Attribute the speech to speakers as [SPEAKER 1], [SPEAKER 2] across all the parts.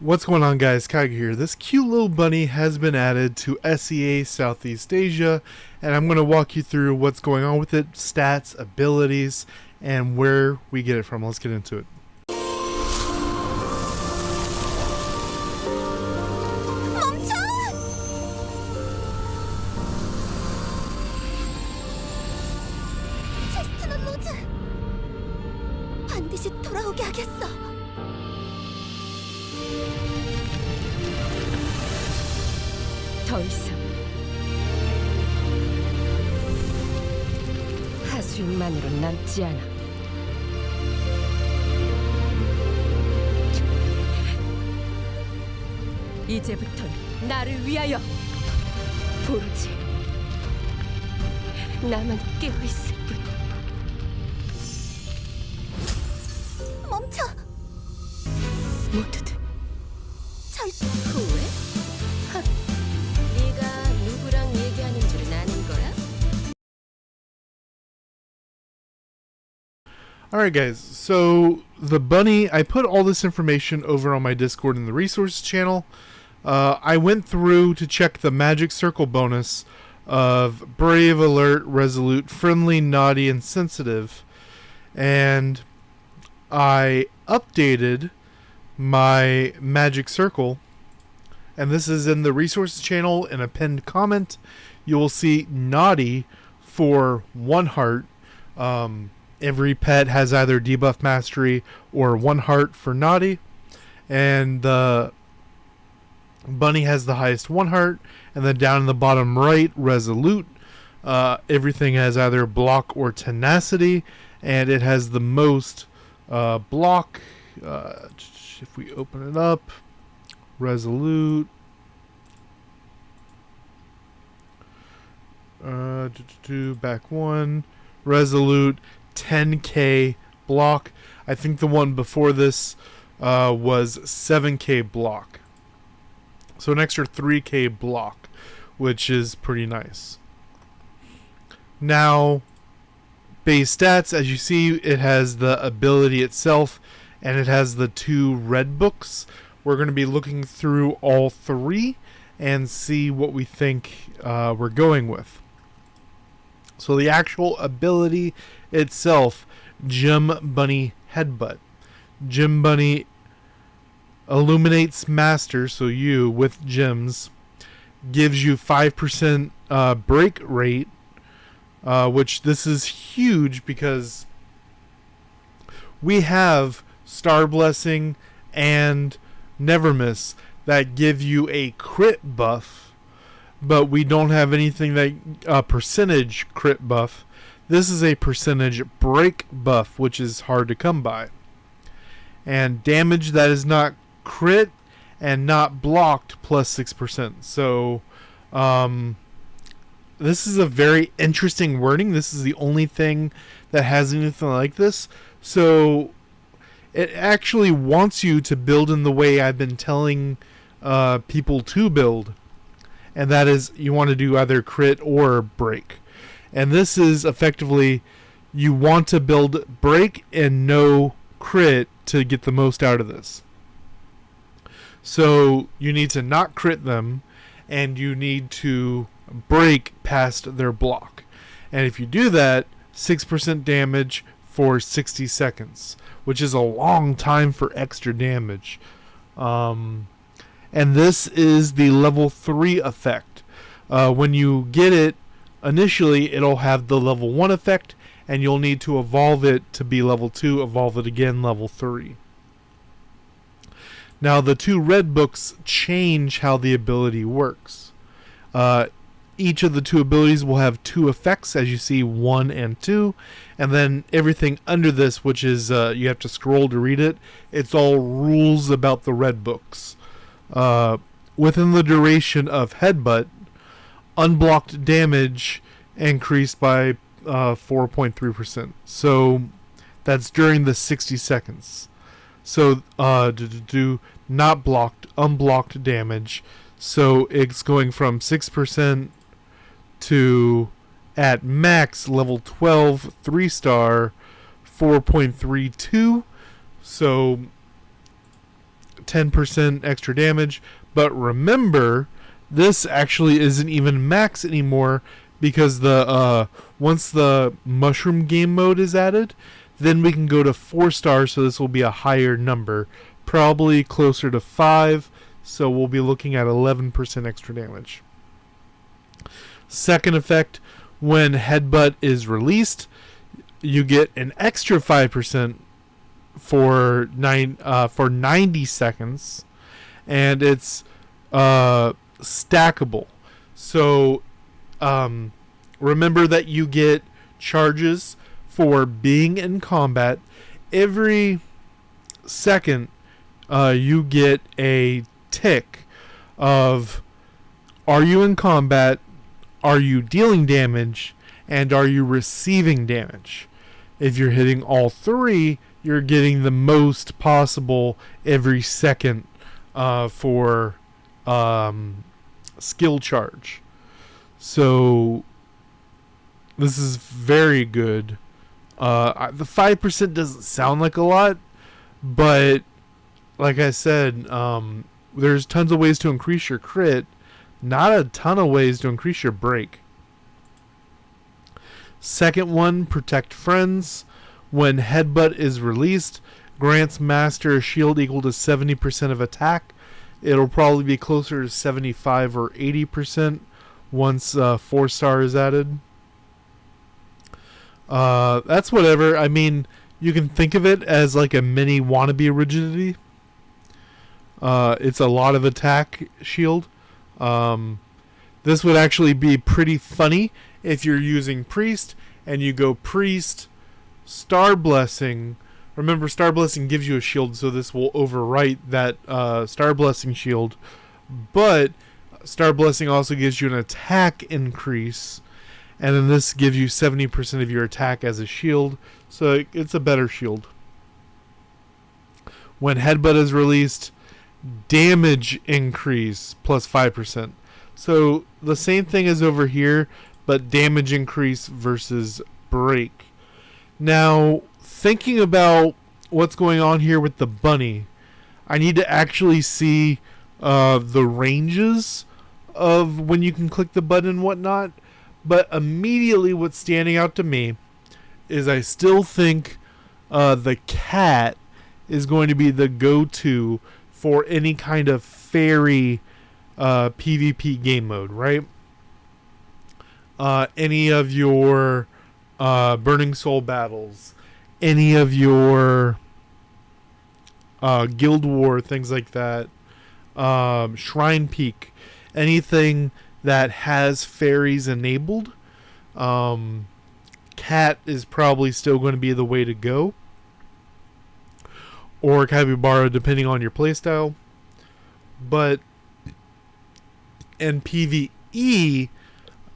[SPEAKER 1] What's going on, guys? Kaiga here. This cute little bunny has been added to SEA Southeast Asia, and I'm going to walk you through what's going on with it, stats, abilities, and where we get it from. Let's get into it.
[SPEAKER 2] 멈춰! 체스트는 로즈! 반드시 돌아오게 하겠어.
[SPEAKER 3] 더 이상 하수인만으로 남지 않아. 이제부턴 나를 위하여 오로지 나만 깨어있을 뿐.
[SPEAKER 2] 멈춰!
[SPEAKER 3] 모두들
[SPEAKER 2] 절대
[SPEAKER 3] 후회? 하, 네가 누구랑 얘기하는 줄은 아는 거야?
[SPEAKER 1] Alright, guys, so the bunny, I put all this information over on my Discord in the resources channel. I went through to check the magic circle bonus of brave, alert, resolute, friendly, naughty, and sensitive, and I updated my magic circle, and this is in the resources channel in a pinned comment. You will see naughty for 1 heart. Every pet has either debuff mastery or 1 heart for naughty, and the bunny has the highest 1 heart. And then down in the bottom right, resolute, everything has either block or tenacity, and it has the most block. If we open it up, resolute, back 1, resolute, 10k block. I think the one before this was 7k block. So an extra 3k block, which is pretty nice. Now, base stats, as you see, it has the ability itself, and it has the 2 red books. We're going to be looking through all 3 and see what we think we're going with. So the actual ability itself, Gem Bunny Headbutt. Gem Bunny illuminates master, so you with gems, gives you 5% break rate, which this is huge because we have Star Blessing and Never Miss that give you a crit buff, but we don't have anything that percentage crit buff. This is a percentage break buff, which is hard to come by. And damage that is not crit and not blocked plus 6%. So this is a very interesting wording. This is the only thing that has anything like this. So it actually wants you to build in the way I've been telling people to build, and that is you want to do either crit or break. And this is effectively you want to build break and no crit to get the most out of this. So you need to not crit them, and you need to break past their block. And if you do that, 6% damage for 60 seconds, which is a long time for extra damage. And this is the level 3 effect. When you get it, initially it'll have the level 1 effect, and you'll need to evolve it to be level 2, evolve it again level 3. Now the 2 red books change how the ability works. Each of the 2 abilities will have 2 effects, as you see, 1 and 2, and then everything under this, which is you have to scroll to read it, it's all rules about the red books. Within the duration of Headbutt, unblocked damage increased by 4.3%. So that's during the 60 seconds. So do not blocked, unblocked damage. So it's going from 6% to at max level 12 3-star 4.32. So 10% extra damage. But remember, this actually isn't even max anymore, because the once the mushroom game mode is added, then we can go to 4 stars, so this will be a higher number, probably closer to 5, so we'll be looking at 11% extra damage. Second effect, when Headbutt is released, you get an extra 5% for 90 seconds, and it's stackable. So remember that you get charges for being in combat. Every second you get a tick of, are you in combat, are you dealing damage, and are you receiving damage. If you're hitting all 3, you're getting the most possible every second for skill charge. So this is very good. The 5% doesn't sound like a lot, but like I said, there's tons of ways to increase your crit, not a ton of ways to increase your break. Second one, Protect Friends. When Headbutt is released, grants Master a shield equal to 70% of attack. It'll probably be closer to 75 or 80% once 4 star is added. That's whatever. I mean, you can think of it as like a mini wannabe rigidity. It's a lot of attack shield. This would actually be pretty funny if you're using Priest and you go Priest, Star Blessing. Remember, Star Blessing gives you a shield, so this will overwrite that Star Blessing shield. But Star Blessing also gives you an attack increase, and then this gives you 70% of your attack as a shield, so it's a better shield. When Headbutt is released, damage increase plus 5%. So the same thing as over here, but damage increase versus break. Now, thinking about what's going on here with the bunny, I need to actually see the ranges of when you can click the button and whatnot. But immediately what's standing out to me is I still think the cat is going to be the go-to for any kind of fairy PvP game mode, right? Any of your Burning Soul battles, any of your Guild War, things like that, Shrine Peak, anything that has fairies enabled, cat is probably still going to be the way to go, or Capybara depending on your playstyle. But in PvE,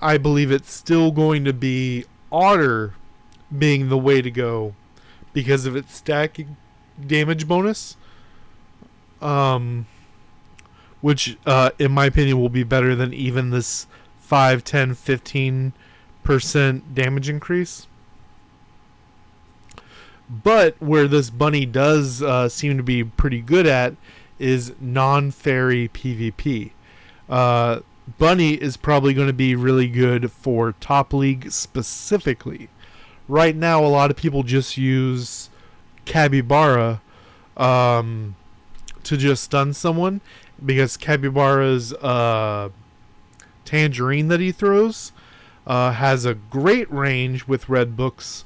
[SPEAKER 1] I believe it's still going to be Otter being the way to go because of its stacking damage bonus, which in my opinion will be better than even this 5, 10, 15% damage increase. But where this bunny does seem to be pretty good at is non-fairy PvP. Bunny is probably going to be really good for top league specifically. Right now, a lot of people just use Capybara to just stun someone, because Capybara's tangerine that he throws has a great range with red books.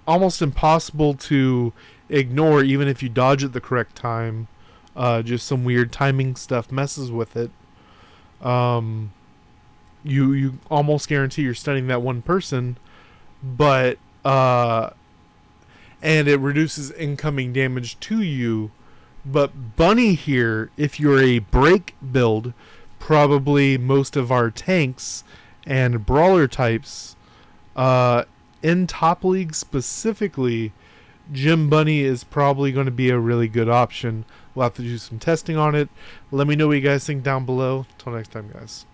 [SPEAKER 1] Almost impossible to ignore even if you dodge at the correct time. Just some weird timing stuff messes with it. You almost guarantee you're stunning that one person, but and it reduces incoming damage to you. But Bunny here, if you're a break build, probably most of our tanks and brawler types, in top league specifically, Gym Bunny is probably going to be a really good option. We'll have to do some testing on it. Let me know what you guys think down below. Till next time, guys.